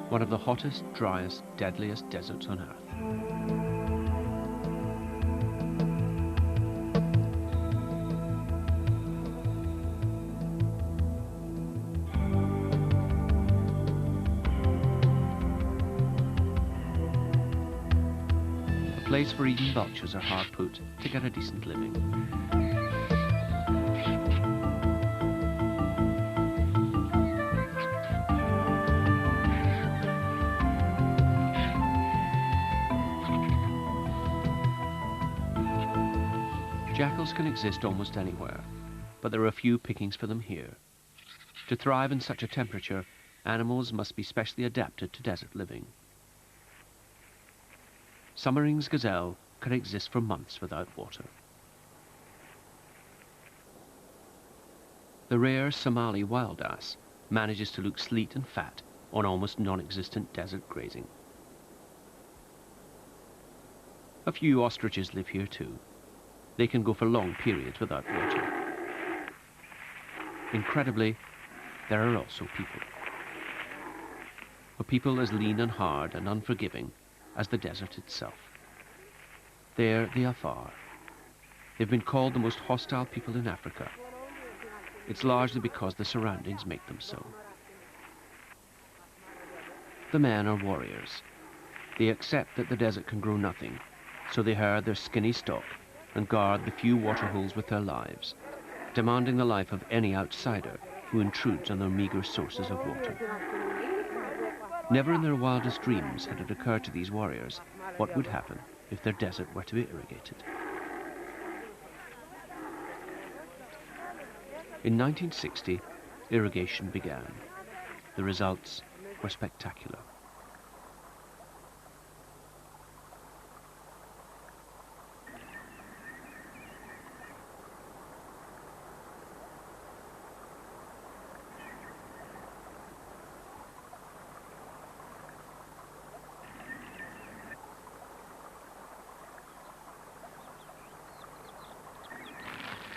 one of the hottest, driest, deadliest deserts on Earth. A place where even vultures are hard put to get a decent living. Jackals can exist almost anywhere, but there are few pickings for them here. To thrive in such a temperature, animals must be specially adapted to desert living. Summering's gazelle can exist for months without water. The rare Somali wild ass manages to look sleek and fat on almost non-existent desert grazing. A few ostriches live here too. They can go for long periods without water. Incredibly, there are also people. A people as lean and hard and unforgiving as the desert itself. They're the Afar. They've been called the most hostile people in Africa. It's largely because the surroundings make them so. The men are warriors. They accept that the desert can grow nothing, so they herd their skinny stock and guard the few water holes with their lives, demanding the life of any outsider who intrudes on their meager sources of water. Never in their wildest dreams had it occurred to these warriors what would happen if their desert were to be irrigated. In 1960, irrigation began. The results were spectacular.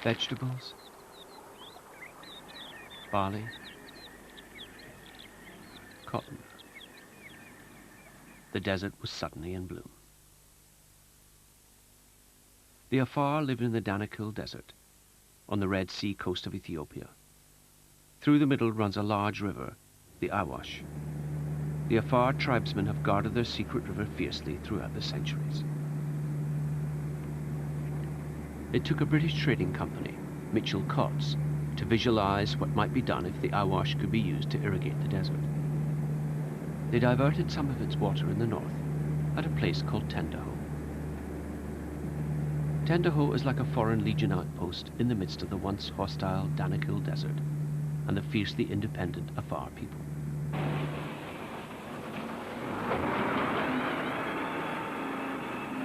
Vegetables, barley, cotton. The desert was suddenly in bloom. The Afar lived in the Danakil desert, on the Red Sea coast of Ethiopia. Through the middle runs a large river, the Awash. The Afar tribesmen have guarded their secret river fiercely throughout the centuries. It took a British trading company, Mitchell Cott's, to visualize what might be done if the Awash could be used to irrigate the desert. They diverted some of its water in the north at a place called Tendaho. Tendaho is like a Foreign Legion outpost in the midst of the once hostile Danakil desert and the fiercely independent Afar people.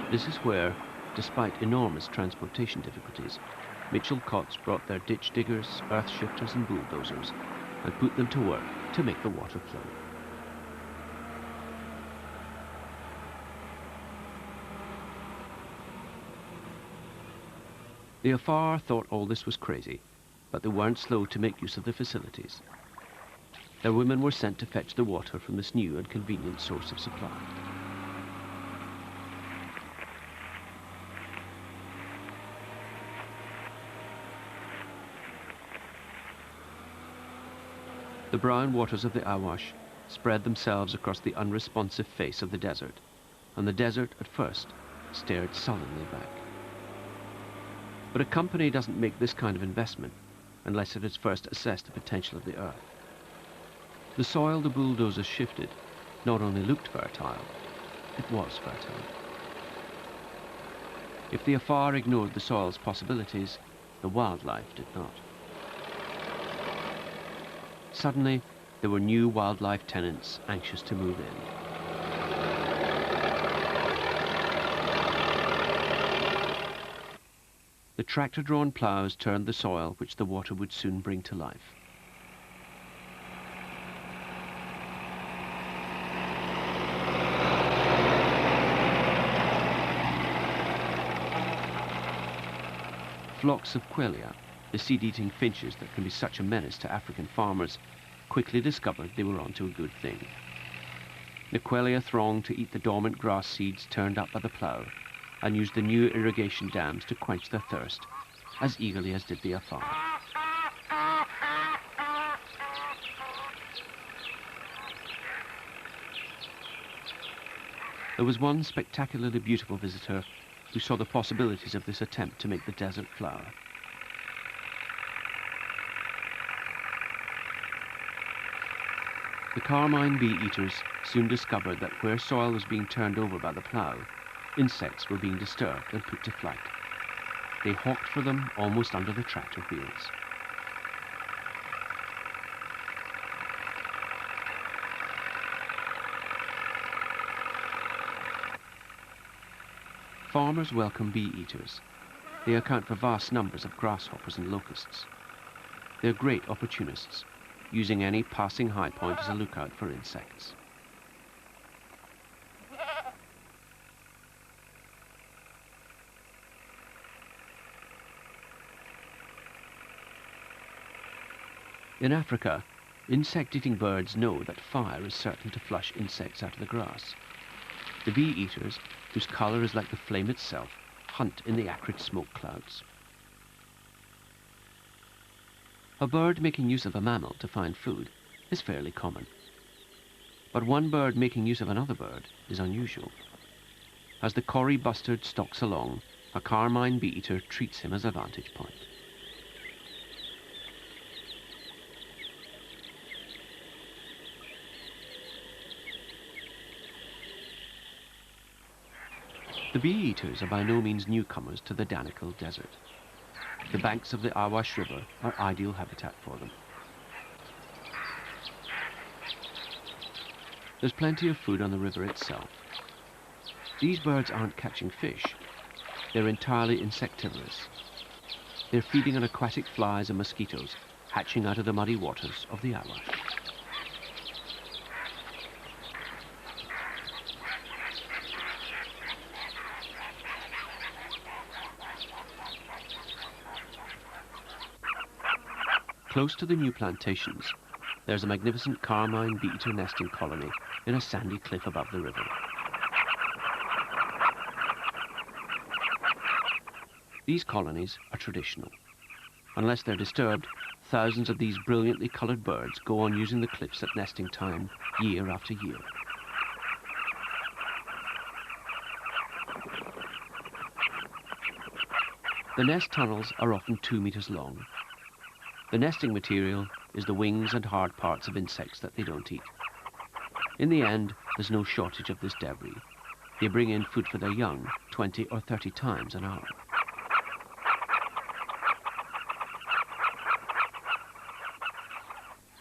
This is where, despite enormous transportation difficulties, Mitchell Cott's brought their ditch diggers, earth shifters and bulldozers and put them to work to make the water flow. The Afar thought all this was crazy, but they weren't slow to make use of the facilities. Their women were sent to fetch the water from this new and convenient source of supply. The brown waters of the Awash spread themselves across the unresponsive face of the desert, and the desert at first stared sullenly back. But a company doesn't make this kind of investment unless it has first assessed the potential of the earth. The soil the bulldozers shifted not only looked fertile, it was fertile. If the Afar ignored the soil's possibilities, the wildlife did not. Suddenly, there were new wildlife tenants anxious to move in. The tractor-drawn ploughs turned the soil which the water would soon bring to life. Flocks of quelea, the seed-eating finches that can be such a menace to African farmers, quickly discovered they were onto a good thing. Quelea thronged to eat the dormant grass seeds turned up by the plough, and used the new irrigation dams to quench their thirst, as eagerly as did the Afar. There was one spectacularly beautiful visitor who saw the possibilities of this attempt to make the desert flower. The carmine bee-eaters soon discovered that where soil was being turned over by the plough, insects were being disturbed and put to flight. They hawked for them almost under the tractor wheels. Farmers welcome bee-eaters. They account for vast numbers of grasshoppers and locusts. They're great opportunists, using any passing high point as a lookout for insects. In Africa, insect-eating birds know that fire is certain to flush insects out of the grass. The bee-eaters, whose colour is like the flame itself, hunt in the acrid smoke clouds. A bird making use of a mammal to find food is fairly common. But one bird making use of another bird is unusual. As the corry bustard stalks along, a carmine bee-eater treats him as a vantage point. The bee-eaters are by no means newcomers to the Danakil desert. The banks of the Awash River are ideal habitat for them. There's plenty of food on the river itself. These birds aren't catching fish. They're entirely insectivorous. They're feeding on aquatic flies and mosquitoes hatching out of the muddy waters of the Awash. Close to the new plantations, there's a magnificent carmine bee-eater nesting colony in a sandy cliff above the river. These colonies are traditional. Unless they're disturbed, thousands of these brilliantly coloured birds go on using the cliffs at nesting time year after year. The nest tunnels are often 2 meters long. The nesting material is the wings and hard parts of insects that they don't eat. In the end, there's no shortage of this debris. They bring in food for their young 20 or 30 times an hour.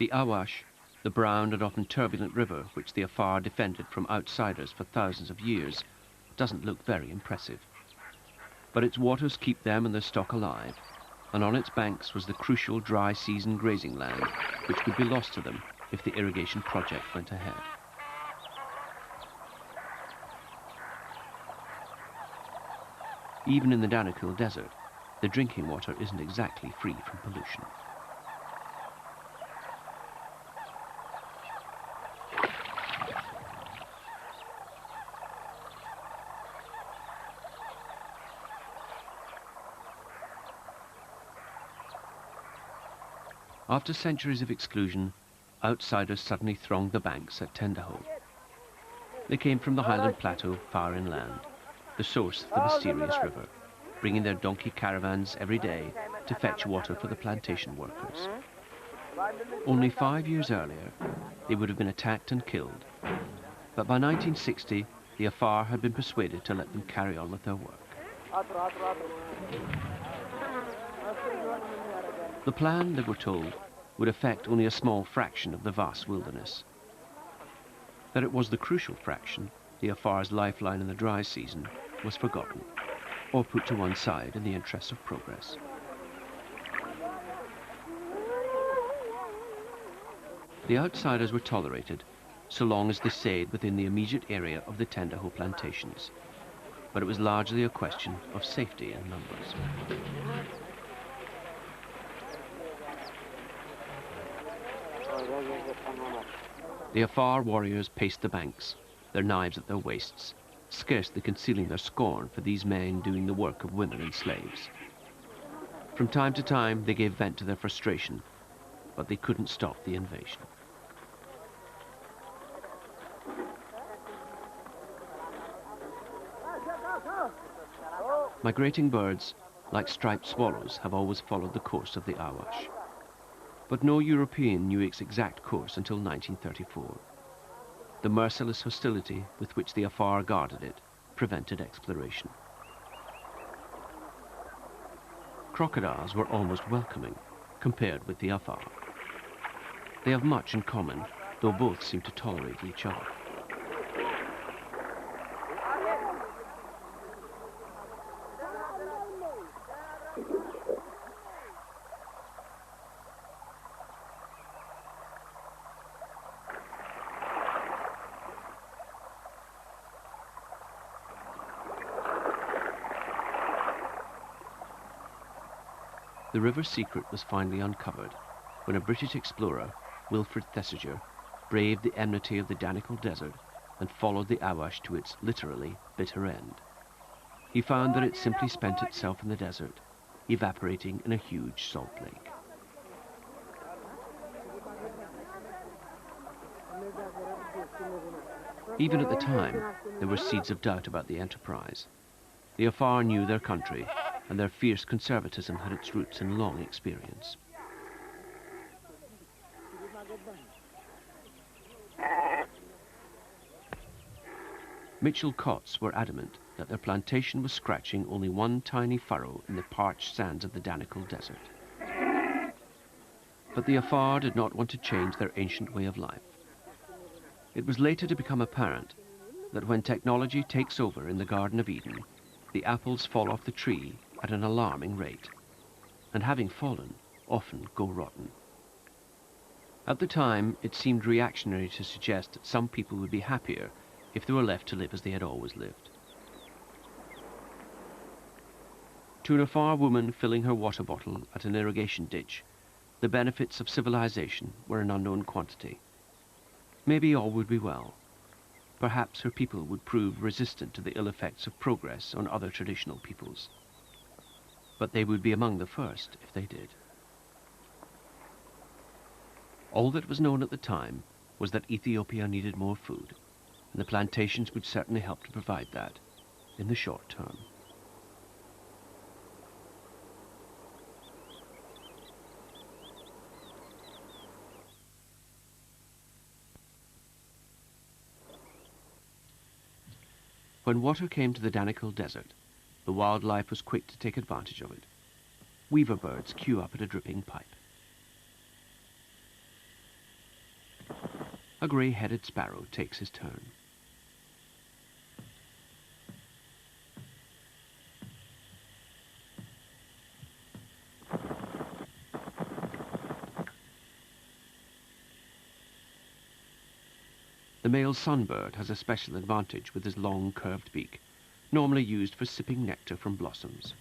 The Awash, the brown and often turbulent river which the Afar defended from outsiders for thousands of years, doesn't look very impressive. But its waters keep them and their stock alive, and on its banks was the crucial dry season grazing land which would be lost to them if the irrigation project went ahead. Even in the Danakil desert, the drinking water isn't exactly free from pollution. After centuries of exclusion, outsiders suddenly thronged the banks at Tendaho. They came from the highland plateau far inland, the source of the mysterious river, bringing their donkey caravans every day to fetch water for the plantation workers. Only 5 years earlier, they would have been attacked and killed, but by 1960, the Afar had been persuaded to let them carry on with their work. The plan, they were told, would affect only a small fraction of the vast wilderness. That it was the crucial fraction, the Afar's lifeline in the dry season, was forgotten, or put to one side in the interests of progress. The outsiders were tolerated, so long as they stayed within the immediate area of the Tendaho plantations, but it was largely a question of safety in numbers. The Afar warriors paced the banks, their knives at their waists, scarcely concealing their scorn for these men doing the work of women and slaves. From time to time, they gave vent to their frustration, but they couldn't stop the invasion. Migrating birds, like striped swallows, have always followed the course of the Awash. But no European knew its exact course until 1934. The merciless hostility with which the Afar guarded it prevented exploration. Crocodiles were almost welcoming compared with the Afar. They have much in common, though both seem to tolerate each other. The river's secret was finally uncovered when a British explorer, Wilfred Thesiger, braved the enmity of the Danakil desert and followed the Awash to its, literally, bitter end. He found that it simply spent itself in the desert, evaporating in a huge salt lake. Even at the time, there were seeds of doubt about the enterprise. The Afar knew their country, and their fierce conservatism had its roots in long experience. Mitchell Cotts were adamant that their plantation was scratching only one tiny furrow in the parched sands of the Danakil desert. But the Afar did not want to change their ancient way of life. It was later to become apparent that when technology takes over in the Garden of Eden, the apples fall off the tree at an alarming rate, and having fallen, often go rotten. At the time, it seemed reactionary to suggest that some people would be happier if they were left to live as they had always lived. To an Afar woman filling her water bottle at an irrigation ditch, the benefits of civilization were an unknown quantity. Maybe all would be well. Perhaps her people would prove resistant to the ill effects of progress on other traditional peoples. But they would be among the first if they did. All that was known at the time was that Ethiopia needed more food, and the plantations would certainly help to provide that in the short term. When water came to the Danakil desert, the wildlife was quick to take advantage of it. Weaver birds queue up at a dripping pipe. A grey-headed sparrow takes his turn. The male sunbird has a special advantage with his long, curved beak, normally used for sipping nectar from blossoms.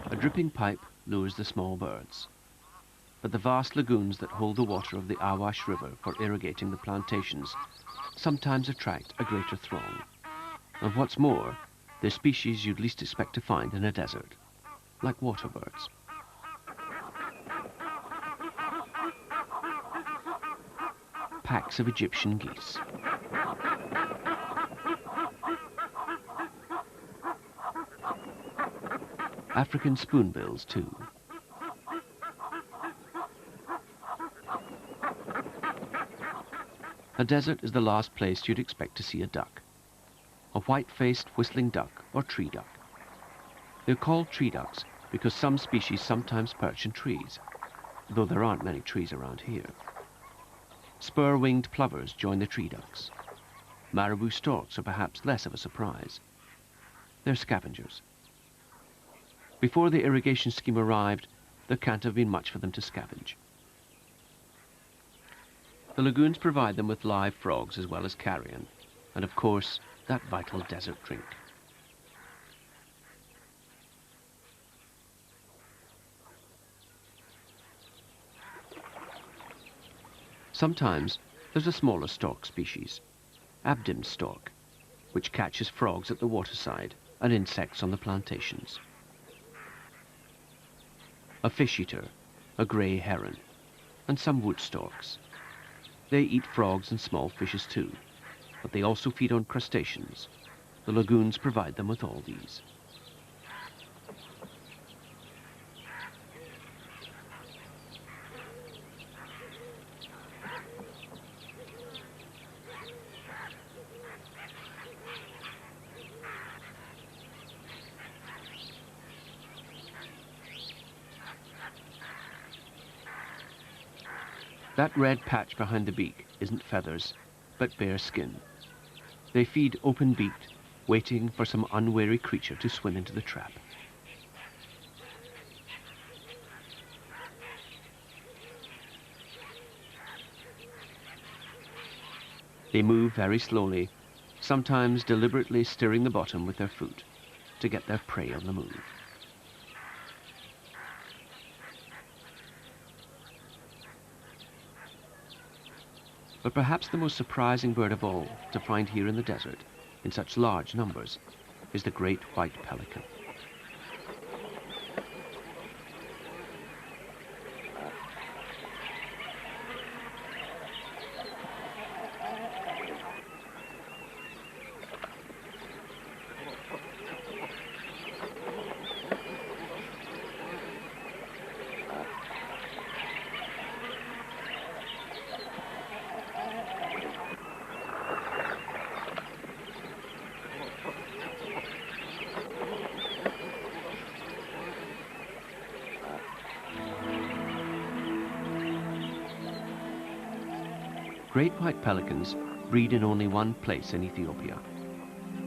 A dripping pipe lures the small birds, but the vast lagoons that hold the water of the Awash River for irrigating the plantations sometimes attract a greater throng. And what's more, they're species you'd least expect to find in a desert, like water birds. Packs of Egyptian geese. African spoonbills, too. A desert is the last place you'd expect to see a duck. A white-faced whistling duck or tree duck. They're called tree ducks because some species sometimes perch in trees, though there aren't many trees around here. Spur-winged plovers join the tree ducks. Marabou storks are perhaps less of a surprise. They're scavengers. Before the irrigation scheme arrived, there can't have been much for them to scavenge. The lagoons provide them with live frogs as well as carrion, and of course, that vital desert drink. Sometimes there's a smaller stork species, Abdim's stork, which catches frogs at the waterside and insects on the plantations. A fish-eater, a grey heron, and some wood storks. They eat frogs and small fishes too, but they also feed on crustaceans. The lagoons provide them with all these. That red patch behind the beak isn't feathers, but bare skin. They feed open-beaked, waiting for some unwary creature to swim into the trap. They move very slowly, sometimes deliberately stirring the bottom with their foot to get their prey on the move. But perhaps the most surprising bird of all to find here in the desert, in such large numbers, is the great white pelican. Great white pelicans breed in only one place in Ethiopia.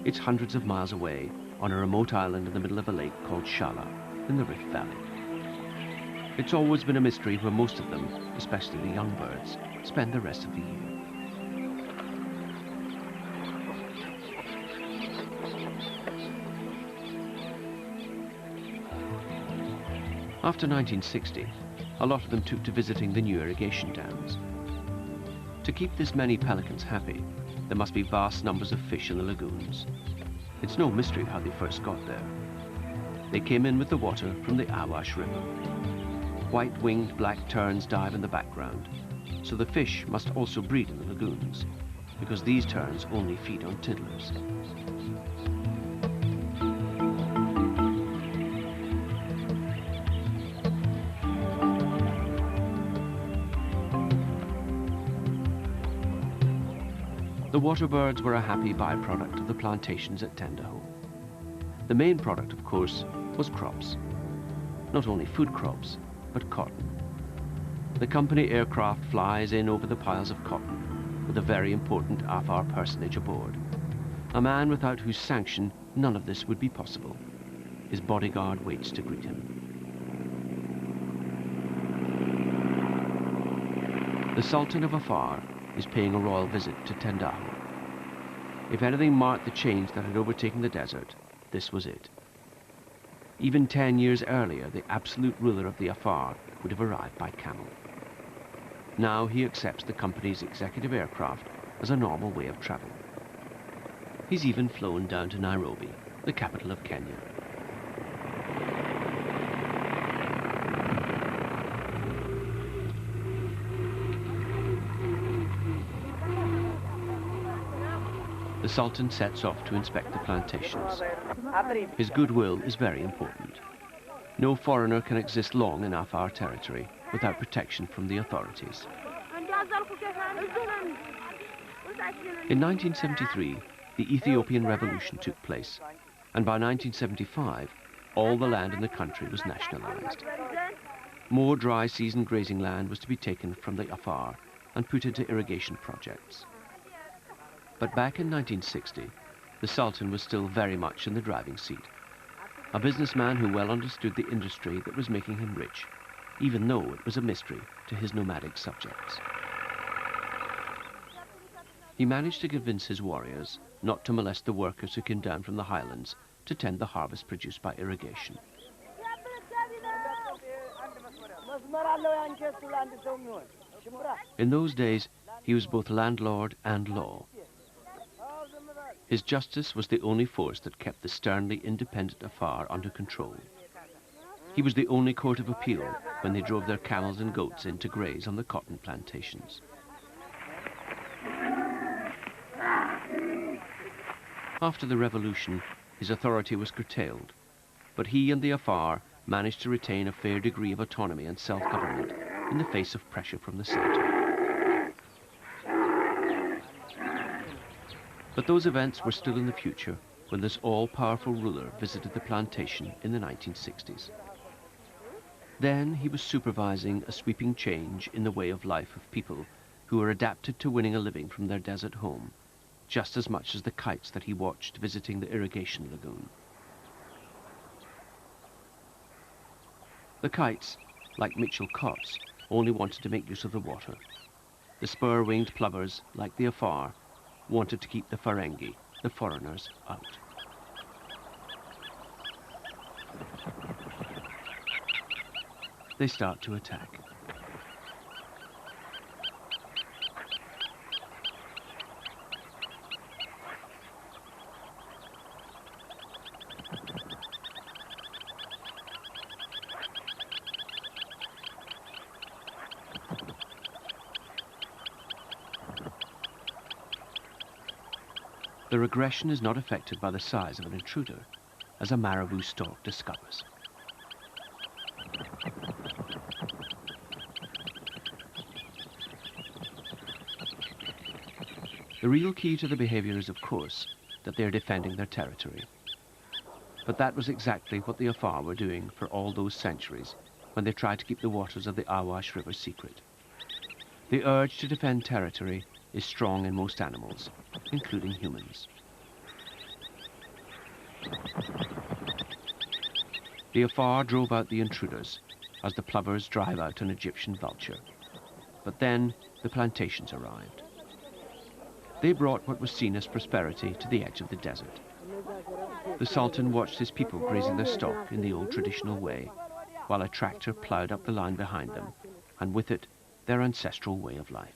It's hundreds of miles away on a remote island in the middle of a lake called Shala in the Rift Valley. It's always been a mystery where most of them, especially the young birds, spend the rest of the year. After 1960, a lot of them took to visiting the new irrigation dams. To keep this many pelicans happy, there must be vast numbers of fish in the lagoons. It's no mystery how they first got there. They came in with the water from the Awash River. White-winged black terns dive in the background, so the fish must also breed in the lagoons, because these terns only feed on tiddlers. The water birds were a happy byproduct of the plantations at Tendaho. The main product, of course, was crops. Not only food crops, but cotton. The company aircraft flies in over the piles of cotton, with a very important Afar personage aboard. A man without whose sanction none of this would be possible. His bodyguard waits to greet him. The Sultan of Afar is paying a royal visit to Tendaho. If anything marked the change that had overtaken the desert, this was it. Even 10 years earlier, the absolute ruler of the Afar would have arrived by camel. Now he accepts the company's executive aircraft as a normal way of travel. He's even flown down to Nairobi, the capital of Kenya. The Sultan sets off to inspect the plantations. His goodwill is very important. No foreigner can exist long in Afar territory without protection from the authorities. In 1973, the Ethiopian Revolution took place, and by 1975, all the land in the country was nationalized. More dry season grazing land was to be taken from the Afar and put into irrigation projects. But back in 1960, the Sultan was still very much in the driving seat. A businessman who well understood the industry that was making him rich, even though it was a mystery to his nomadic subjects. He managed to convince his warriors not to molest the workers who came down from the highlands to tend the harvest produced by irrigation. In those days, he was both landlord and law. His justice was the only force that kept the sternly independent Afar under control. He was the only court of appeal when they drove their camels and goats in to graze on the cotton plantations. After the revolution, his authority was curtailed, but he and the Afar managed to retain a fair degree of autonomy and self-government in the face of pressure from the centre. But those events were still in the future when this all-powerful ruler visited the plantation in the 1960s. Then he was supervising a sweeping change in the way of life of people who were adapted to winning a living from their desert home, just as much as the kites that he watched visiting the irrigation lagoon. The kites, like Mitchell Cots, only wanted to make use of the water. The spur-winged plovers, like the Afar, wanted to keep the Ferengi, the foreigners, out. They start to attack. Their aggression is not affected by the size of an intruder, as a marabou stalk discovers. The real key to the behavior is, of course, that they are defending their territory. But that was exactly what the Afar were doing for all those centuries when they tried to keep the waters of the Awash River secret. The urge to defend territory is strong in most animals, including humans. The Afar drove out the intruders, as the plovers drive out an Egyptian vulture. But then the plantations arrived. They brought what was seen as prosperity to the edge of the desert. The Sultan watched his people grazing their stock in the old traditional way, while a tractor ploughed up the line behind them, and with it, their ancestral way of life.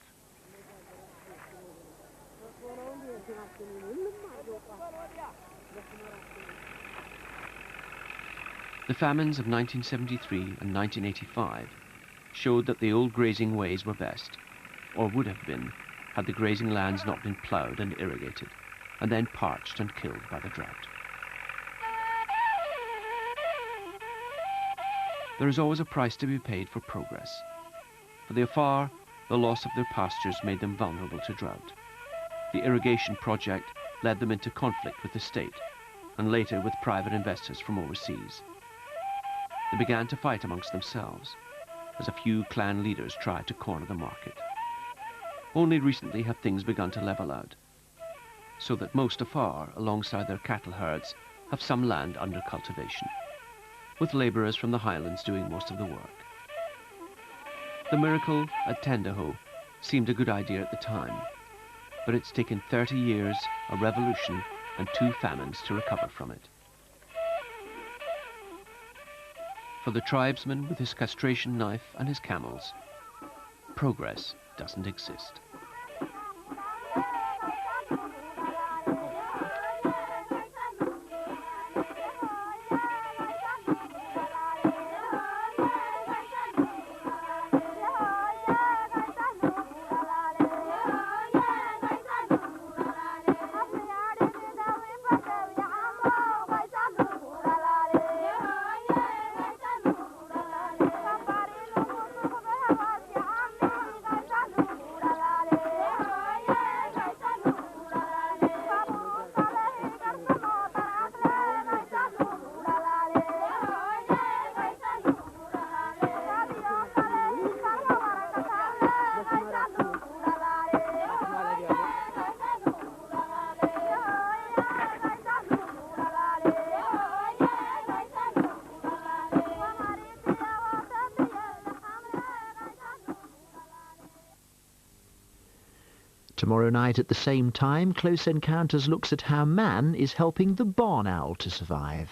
The famines of 1973 and 1985 showed that the old grazing ways were best, or would have been, had the grazing lands not been ploughed and irrigated, and then parched and killed by the drought. There is always a price to be paid for progress. For the Afar, the loss of their pastures made them vulnerable to drought. The irrigation project led them into conflict with the state, and later with private investors from overseas. They began to fight amongst themselves, as a few clan leaders tried to corner the market. Only recently have things begun to level out, so that most Afar, alongside their cattle herds, have some land under cultivation, with labourers from the highlands doing most of the work. The miracle at Tendaho seemed a good idea at the time, but it's taken 30 years, a revolution, and 2 famines to recover from it. For the tribesman with his castration knife and his camels, progress doesn't exist. Tomorrow night at the same time, Close Encounters looks at how man is helping the barn owl to survive.